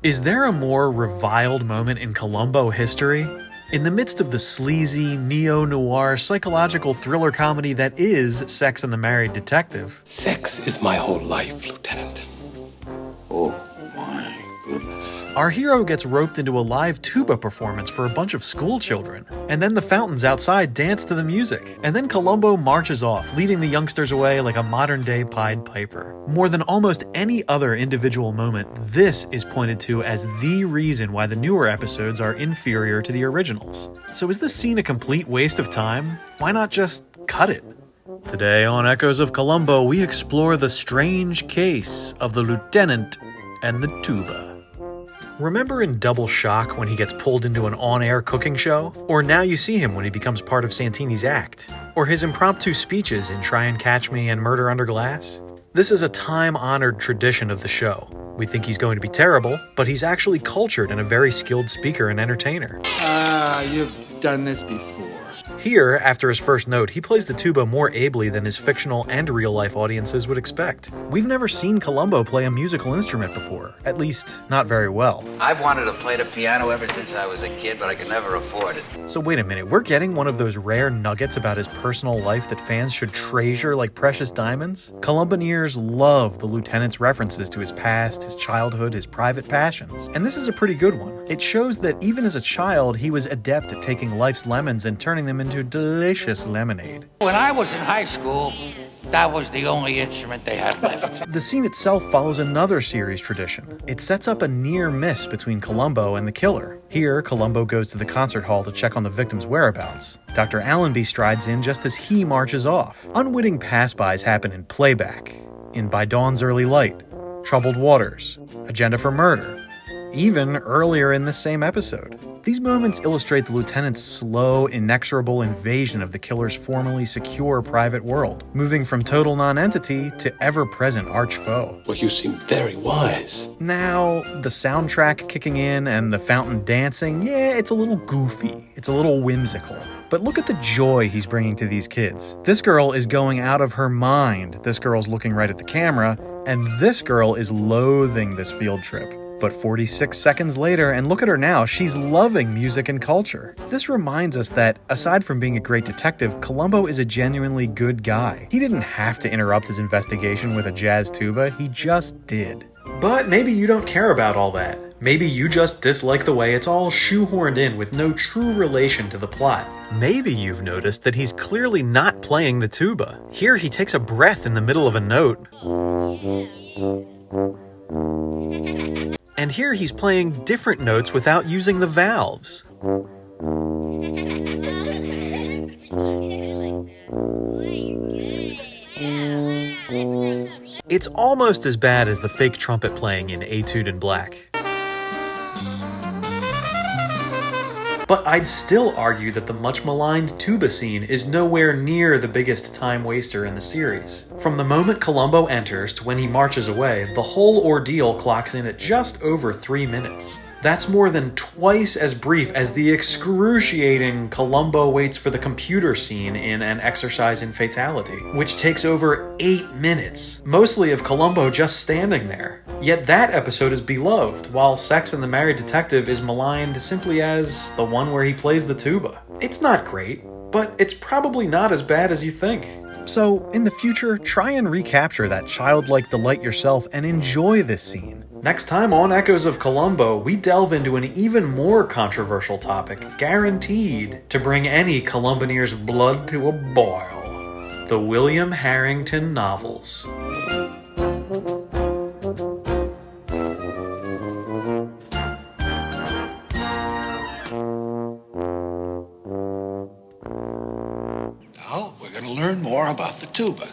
Is there a more reviled moment in Columbo history? In the midst of the sleazy, neo-noir, psychological thriller comedy that is Sex and the Married Detective, Sex is my whole life, Lieutenant. Oh my goodness. our hero gets roped into a live tuba performance for a bunch of school children. And then the fountains outside dance to the music. And then Columbo marches off, leading the youngsters away like a modern-day Pied Piper. More than almost any other individual moment, this is pointed to as the reason why the newer episodes are inferior to the originals. So is this scene a complete waste of time? Why not just cut it? Today on Echoes of Columbo, we explore the strange case of the lieutenant and the tuba. Remember in Double Shock when he gets pulled into an on-air cooking show? Or Now You See Him when he becomes part of Santini's act? Or his impromptu speeches in Try and Catch Me and Murder Under Glass? This is a time-honored tradition of the show. We think he's going to be terrible, but he's actually cultured and a very skilled speaker and entertainer. You've done this before. Here, after his first note, he plays the tuba more ably than his fictional and real-life audiences would expect. We've never seen Columbo play a musical instrument before, at least not very well. I've wanted to play the piano ever since I was a kid, but I could never afford it. So wait a minute, we're getting one of those rare nuggets about his personal life that fans should treasure like precious diamonds? Columboneers love the lieutenant's references to his past, his childhood, his private passions. And this is a pretty good one. It shows that even as a child, he was adept at taking life's lemons and turning them into delicious lemonade. When I was in high school, that was the only instrument they had left. The scene itself follows another series tradition. It sets up a near miss between Columbo and the killer. Here, Columbo goes to the concert hall to check on the victim's whereabouts. Dr. Allenby strides in just as he marches off. Unwitting pass-bys happen in Playback, in By Dawn's Early Light, Troubled Waters, Agenda for Murder, even earlier in this same episode. These moments illustrate the lieutenant's slow, inexorable invasion of the killer's formerly secure private world, moving from total non-entity to ever-present arch-foe. Well, you seem very wise. Now, the soundtrack kicking in and the fountain dancing, yeah, it's a little goofy. It's a little whimsical. But look at the joy he's bringing to these kids. This girl is going out of her mind. This girl's looking right at the camera, and this girl is loathing this field trip. But 46 seconds later, and look at her now, she's loving music and culture. This reminds us that, aside from being a great detective, Columbo is a genuinely good guy. He didn't have to interrupt his investigation with a jazz tuba, he just did. But maybe you don't care about all that. Maybe you just dislike the way it's all shoehorned in with no true relation to the plot. Maybe you've noticed that he's clearly not playing the tuba. Here he takes a breath in the middle of a note. And here he's playing different notes without using the valves. It's almost as bad as the fake trumpet playing in Etude in Black. But I'd still argue that the much maligned tuba scene is nowhere near the biggest time waster in the series. From the moment Columbo enters to when he marches away, the whole ordeal clocks in at just over 3 minutes. That's more than twice as brief as the excruciating Columbo waits for the computer scene in An Exercise in Fatality, which takes over 8 minutes, mostly of Columbo just standing there. Yet that episode is beloved, while Sex and the Married Detective is maligned simply as the one where he plays the tuba. It's not great, but it's probably not as bad as you think. So, in the future, try and recapture that childlike delight yourself and enjoy this scene. Next time on Echoes of Columbo, we delve into an even more controversial topic, guaranteed to bring any Columboneer's blood to a boil: the William Harrington novels. Now we're going to learn more about the tuba.